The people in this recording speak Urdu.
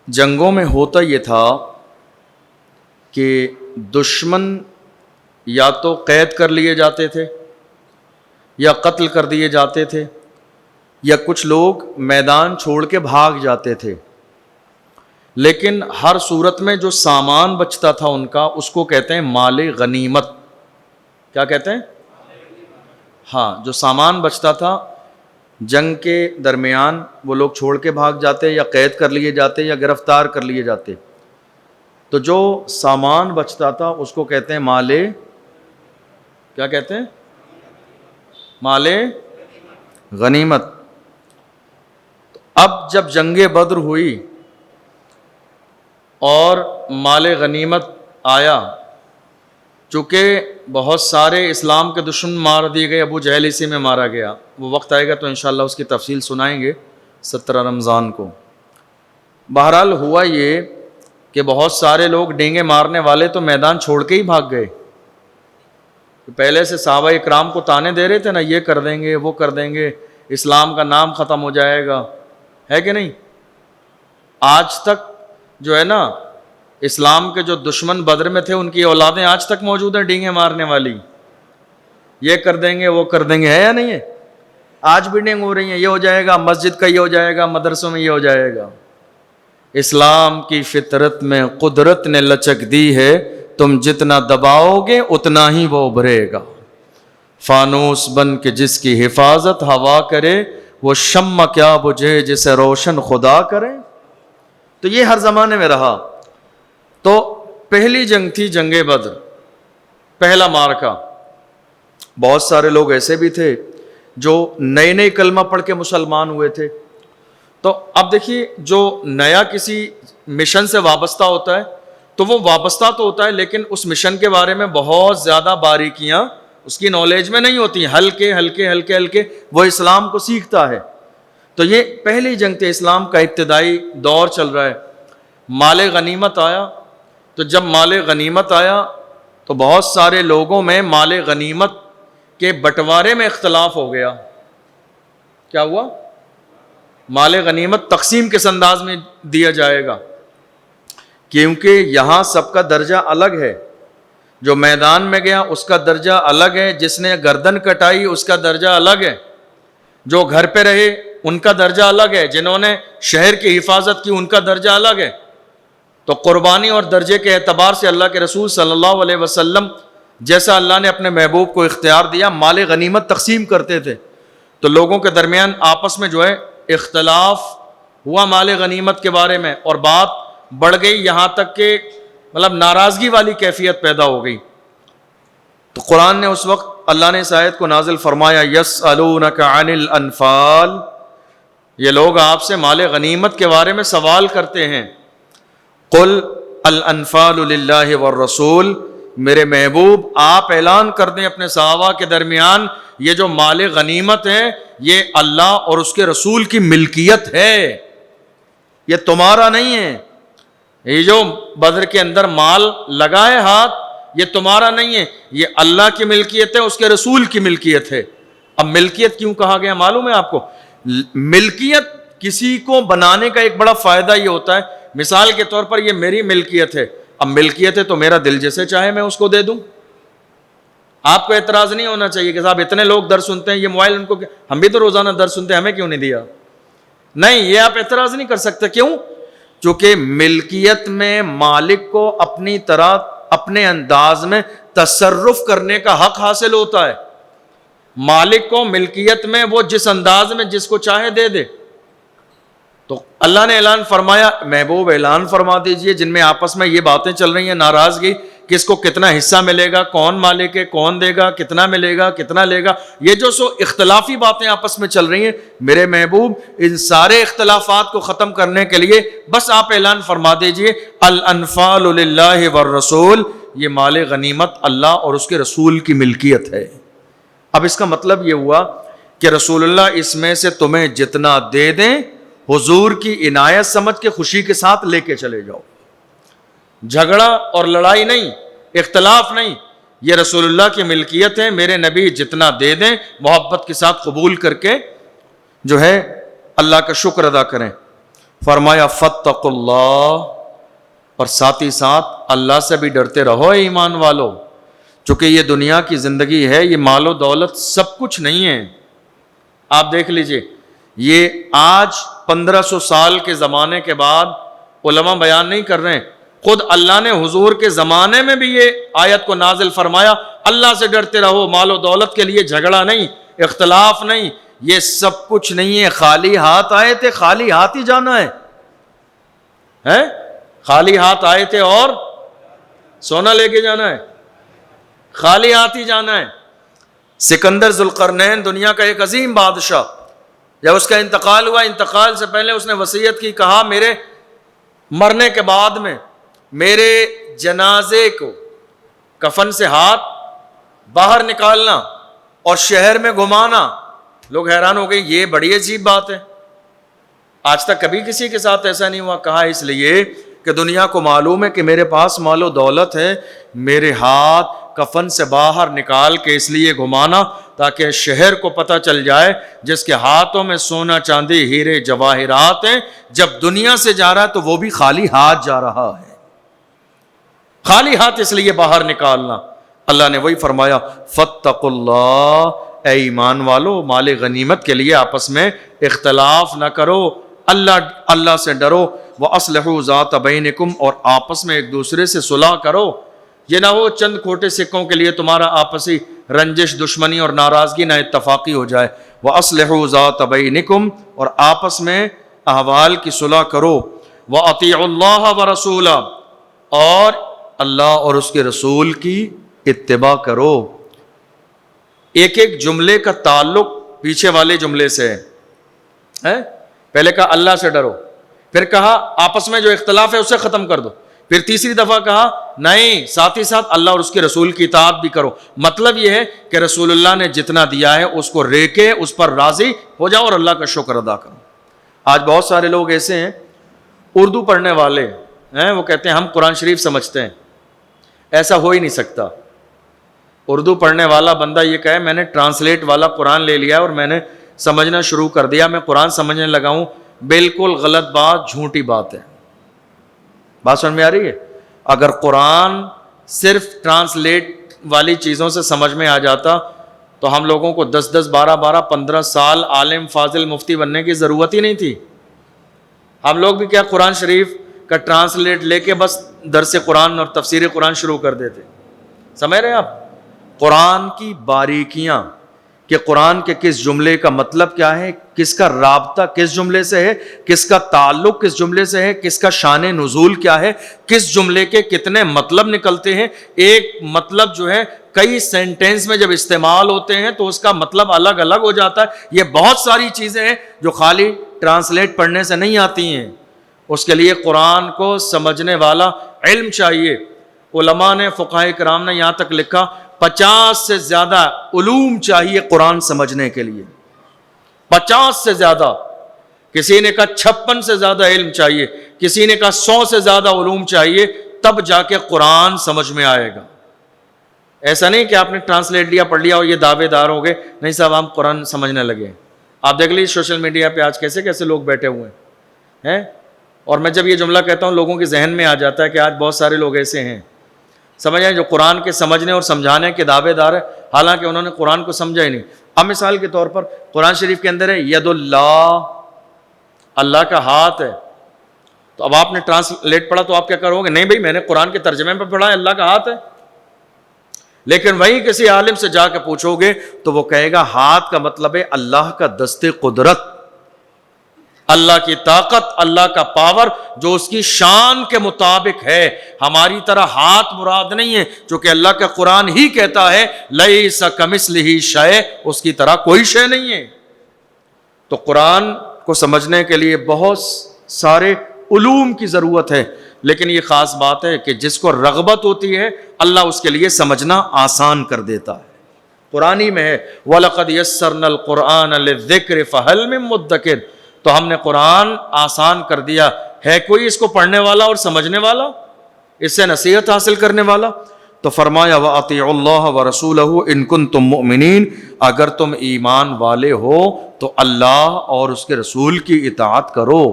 جنگوں میں ہوتا یہ تھا کہ دشمن یا تو قید کر لیے جاتے تھے یا قتل کر دیے جاتے تھے یا کچھ لوگ میدان چھوڑ کے بھاگ جاتے تھے، لیکن ہر صورت میں جو سامان بچتا تھا ان کا، اس کو کہتے ہیں مال غنیمت۔ کیا کہتے ہیں؟ ہاں، جو سامان بچتا تھا جنگ کے درمیان، وہ لوگ چھوڑ کے بھاگ جاتے یا قید کر لیے جاتے یا گرفتار کر لیے جاتے، تو جو سامان بچتا تھا اس کو کہتے ہیں مال، کیا کہتے ہیں؟ مال غنیمت۔ اب جب جنگ بدر ہوئی اور مال غنیمت آیا، چونکہ بہت سارے اسلام کے دشمن مار دیے گئے، ابو جہل اسی میں مارا گیا، وہ وقت آئے گا تو انشاءاللہ اس کی تفصیل سنائیں گے 17 رمضان کو۔ بہرحال ہوا یہ کہ بہت سارے لوگ ڈینگے مارنے والے تو میدان چھوڑ کے ہی بھاگ گئے۔ پہلے سے صحابہ اکرام کو تانے دے رہے تھے نا، یہ کر دیں گے وہ کر دیں گے، اسلام کا نام ختم ہو جائے گا، ہے کہ نہیں؟ آج تک جو ہے نا، اسلام کے جو دشمن بدر میں تھے ان کی اولادیں آج تک موجود ہیں ڈینگے مارنے والی، یہ کر دیں گے وہ کر دیں گے، ہے یا نہیں ہے؟ آج بھی ڈینگ ہو رہی ہیں، یہ ہو جائے گا مسجد کا، یہ ہو جائے گا مدرسوں میں، یہ ہو جائے گا۔ اسلام کی فطرت میں قدرت نے لچک دی ہے، تم جتنا دباؤ گے اتنا ہی وہ ابھرے گا۔ فانوس بن کے جس کی حفاظت ہوا کرے، وہ شمع کیا بجھے جسے روشن خدا کرے۔ تو یہ ہر زمانے میں رہا۔ تو پہلی جنگ تھی جنگ بدر، پہلا معرکہ۔ بہت سارے لوگ ایسے بھی تھے جو نئے نئے کلمہ پڑھ کے مسلمان ہوئے تھے۔ تو اب دیکھیے، جو نیا کسی مشن سے وابستہ ہوتا ہے تو وہ وابستہ تو ہوتا ہے، لیکن اس مشن کے بارے میں بہت زیادہ باریکیاں اس کی نالج میں نہیں ہوتی، ہلکے ہلکے ہلکے ہلکے وہ اسلام کو سیکھتا ہے۔ تو یہ پہلی جنگ تھی، اسلام کا ابتدائی دور چل رہا ہے۔ مال غنیمت آیا، تو جب مال غنیمت آیا تو بہت سارے لوگوں میں مال غنیمت کے بٹوارے میں اختلاف ہو گیا۔ کیا ہوا؟ مال غنیمت تقسیم کس انداز میں دیا جائے گا، کیونکہ یہاں سب کا درجہ الگ ہے۔ جو میدان میں گیا اس کا درجہ الگ ہے، جس نے گردن کٹائی اس کا درجہ الگ ہے، جو گھر پہ رہے ان کا درجہ الگ ہے، جنہوں نے شہر کی حفاظت کی ان کا درجہ الگ ہے۔ تو قربانی اور درجے کے اعتبار سے اللہ کے رسول صلی اللہ علیہ وسلم جیسا اللہ نے اپنے محبوب کو اختیار دیا، مال غنیمت تقسیم کرتے تھے۔ تو لوگوں کے درمیان آپس میں جو ہے اختلاف ہوا مال غنیمت کے بارے میں، اور بات بڑھ گئی یہاں تک کہ ناراضگی والی کیفیت پیدا ہو گئی۔ تو قرآن نے اس وقت اللہ نے اس آیت کو نازل فرمایا، یسألونک عن الانفال، یہ لوگ آپ سے مال غنیمت کے بارے میں سوال کرتے ہیں۔ قل الانفال للہ والرسول، میرے محبوب آپ اعلان کر دیں اپنے صحابہ کے درمیان، یہ جو مال غنیمت ہے یہ اللہ اور اس کے رسول کی ملکیت ہے، یہ تمہارا نہیں ہے۔ یہ جو بدر کے اندر مال لگا ہے ہاتھ، یہ تمہارا نہیں ہے، یہ اللہ کی ملکیت ہے، اس کے رسول کی ملکیت ہے۔ اب ملکیت کیوں کہا گیا معلوم ہے آپ کو؟ ملکیت کسی کو بنانے کا ایک بڑا فائدہ یہ ہوتا ہے، مثال کے طور پر یہ میری ملکیت ہے، اب ملکیت ہے تو میرا دل جیسے چاہے میں اس کو دے دوں۔ آپ کو اعتراض نہیں ہونا چاہیے کہ صاحب اتنے لوگ درس سنتے ہیں، یہ موبائل ان کو، ہم بھی تو روزانہ درس سنتے ہیں، ہمیں کیوں نہیں دیا؟ نہیں، یہ آپ اعتراض نہیں کر سکتے۔ کیوں؟ چونکہ ملکیت میں مالک کو اپنی طرح اپنے انداز میں تصرف کرنے کا حق حاصل ہوتا ہے۔ مالک کو ملکیت میں وہ جس انداز میں جس کو چاہے دے دے۔ تو اللہ نے اعلان فرمایا، محبوب اعلان فرما دیجئے، جن میں آپس میں یہ باتیں چل رہی ہیں ناراضگی، کس کو کتنا حصہ ملے گا، کون مالک ہے، کون دے گا، کتنا ملے گا، کتنا لے گا، یہ جو سو اختلافی باتیں آپس میں چل رہی ہیں، میرے محبوب ان سارے اختلافات کو ختم کرنے کے لیے بس آپ اعلان فرما دیجئے، الانفال للہ والرسول، یہ مال غنیمت اللہ اور اس کے رسول کی ملکیت ہے۔ اب اس کا مطلب یہ ہوا کہ رسول اللہ اس میں سے تمہیں جتنا دے دیں، حضور کی عنایت سمجھ کے خوشی کے ساتھ لے کے چلے جاؤ۔ جھگڑا اور لڑائی نہیں، اختلاف نہیں، یہ رسول اللہ کی ملکیت ہے، میرے نبی جتنا دے دیں محبت کے ساتھ قبول کر کے جو ہے اللہ کا شکر ادا کریں۔ فرمایا فاتقوا اللہ، اور ساتھ ہی ساتھ اللہ سے بھی ڈرتے رہو اے ایمان والو، چونکہ یہ دنیا کی زندگی ہے، یہ مال و دولت سب کچھ نہیں ہے۔ آپ دیکھ لیجئے، یہ آج 1500 سال کے زمانے کے بعد علماء بیان نہیں کر رہے ہیں، خود اللہ نے حضور کے زمانے میں بھی یہ آیت کو نازل فرمایا، اللہ سے ڈرتے رہو، مال و دولت کے لیے جھگڑا نہیں، اختلاف نہیں، یہ سب کچھ نہیں ہے۔ خالی ہاتھ آئے تھے، خالی ہاتھ ہی جانا ہے، خالی ہاتھ آئے تھے اور سونا لے کے جانا ہے، خالی ہاتھ ہی جانا ہے۔ سکندر ذوالقرنین دنیا کا ایک عظیم بادشاہ، جب اس کا انتقال ہوا، انتقال سے پہلے اس نے وصیت کی، کہا میرے مرنے کے بعد میں میرے جنازے کو کفن سے ہاتھ باہر نکالنا اور شہر میں گھمانا۔ لوگ حیران ہو گئے، یہ بڑی عجیب بات ہے، آج تک کبھی کسی کے ساتھ ایسا نہیں ہوا۔ کہا اس لیے کہ دنیا کو معلوم ہے کہ میرے پاس مال و دولت ہے، میرے ہاتھ کفن سے باہر نکال کے اس لیے گھمانا تاکہ شہر کو پتہ چل جائے جس کے ہاتھوں میں سونا چاندی ہیرے جواہرات ہیں، جب دنیا سے جا رہا ہے تو وہ بھی خالی ہاتھ جا رہا ہے، خالی ہاتھ اس لیے باہر نکالنا۔ اللہ نے وہی فرمایا فاتقوا اللہ، اے ایمان والو مال غنیمت کے لیے آپس میں اختلاف نہ کرو، اللہ سے ڈرو، وَأَصْلِحُوا ذَاتَ بَيْنِكُمْ، اور آپس میں ایک دوسرے سے صلح کرو، یہ نہ ہو چند کھوٹے سکوں کے لیے تمہارا آپسی رنجش، دشمنی اور ناراضگی نہ اتفاقی ہو جائے۔ وَأَصْلِحُوا ذَاتَ بَيْنِكُمْ، اور آپس میں احوال کی صلح کرو۔ وَأَطِيعُوا اللَّهَ وَرَسُولَهُ، اور اللہ اور اس کے رسول کی اتباع کرو۔ ایک ایک جملے کا تعلق پیچھے والے جملے سے ہے۔ پہلے کہا اللہ سے ڈرو، پھر کہا آپس میں جو اختلاف ہے اسے ختم کر دو، پھر تیسری دفعہ کہا نہیں ساتھ ہی ساتھ اللہ اور اس کے رسول کی اطاعت بھی کرو۔ مطلب یہ ہے کہ رسول اللہ نے جتنا دیا ہے اس کو رے کے اس پر راضی ہو جاؤ اور اللہ کا شکر ادا کرو۔ آج بہت سارے لوگ ایسے ہیں، اردو پڑھنے والے ہیں، وہ کہتے ہیں ہم قرآن شریف سمجھتے ہیں۔ ایسا ہو ہی نہیں سکتا۔ اردو پڑھنے والا بندہ یہ کہے میں نے ٹرانسلیٹ والا قرآن لے لیا اور میں نے سمجھنا شروع کر دیا، میں قرآن سمجھنے لگا ہوں، بالکل غلط بات، جھوٹی بات ہے۔ بات سمجھ میں آ رہی ہے؟ اگر قرآن صرف ٹرانسلیٹ والی چیزوں سے سمجھ میں آ جاتا تو ہم لوگوں کو 10 12 15 سال عالم فاضل مفتی بننے کی ضرورت ہی نہیں تھی۔ ہم لوگ بھی کیا قرآن شریف کا ٹرانسلیٹ لے کے بس درس قرآن اور تفسیر قرآن شروع کر دیتے۔ سمجھ رہے ہیں آپ؟ قرآن کی باریکیاں کہ قرآن کے کس جملے کا مطلب کیا ہے، کس کا رابطہ کس جملے سے ہے، کس کا تعلق کس جملے سے ہے، کس کا شان نزول کیا ہے، کس جملے کے کتنے مطلب نکلتے ہیں۔ ایک مطلب جو ہے کئی سینٹینس میں جب استعمال ہوتے ہیں تو اس کا مطلب الگ الگ ہو جاتا ہے۔ یہ بہت ساری چیزیں ہیں جو خالی ٹرانسلیٹ پڑھنے سے نہیں آتی ہیں، اس کے لیے قرآن کو سمجھنے والا علم چاہیے۔ علماء نے، فقہاء کرام نے یہاں تک لکھا 50 سے زیادہ علوم چاہیے قرآن سمجھنے کے لیے، 50 سے زیادہ۔ کسی نے کہا 56 سے زیادہ علم چاہیے، کسی نے کہا 100 سے زیادہ علوم چاہیے، تب جا کے قرآن سمجھ میں آئے گا۔ ایسا نہیں کہ آپ نے ٹرانسلیٹ لیا، پڑھ لیا اور یہ دعوے دار ہو گئے، نہیں صاحب ہم قرآن سمجھنے لگے۔ آپ دیکھ لیجیے سوشل میڈیا پہ آج کیسے کیسے لوگ بیٹھے ہوئے ہیں، اور میں جب یہ جملہ کہتا ہوں لوگوں کے ذہن میں آ جاتا ہے کہ آج بہت سارے لوگ ایسے ہیں، سمجھ آئے، جو قرآن کے سمجھنے اور سمجھانے کے دعوے دار ہے، حالانکہ انہوں نے قرآن کو سمجھا ہی نہیں۔ اب مثال کے طور پر قرآن شریف کے اندر ہے ید اللہ، اللہ کا ہاتھ ہے، تو اب آپ نے ٹرانسلیٹ پڑھا تو آپ کیا کرو گے؟ نہیں بھائی میں نے قرآن کے ترجمے پہ پڑھا ہے اللہ کا ہاتھ ہے۔ لیکن وہیں کسی عالم سے جا کے پوچھو گے تو وہ کہے گا ہاتھ کا مطلب ہے اللہ کا دست قدرت، اللہ کی طاقت، اللہ کا پاور جو اس کی شان کے مطابق ہے۔ ہماری طرح ہاتھ مراد نہیں ہے، چونکہ اللہ کا قرآن ہی کہتا ہے لیس کمثلہ شیء، اس کی طرح کوئی شے نہیں ہے۔ تو قرآن کو سمجھنے کے لیے بہت سارے علوم کی ضرورت ہے، لیکن یہ خاص بات ہے کہ جس کو رغبت ہوتی ہے اللہ اس کے لیے سمجھنا آسان کر دیتا ہے۔ قرآن ہی میں ہے وَلَقَدْ يَسَّرْنَا الْقُرْآنَ لِلذِّكْرِ فَهَلْ مِن مُدَّكِرٍ، تو ہم نے قرآن آسان کر دیا، ہے کوئی اس کو پڑھنے والا اور سمجھنے والا، اس سے نصیحت حاصل کرنے والا؟ تو فرمایا وَأَطِيعُوا اللَّهَ وَرَسُولَهُ إِن كُنتُم مُؤْمِنِينَ، اگر تم ایمان والے ہو تو اللہ اور اس کے رسول کی اطاعت کرو۔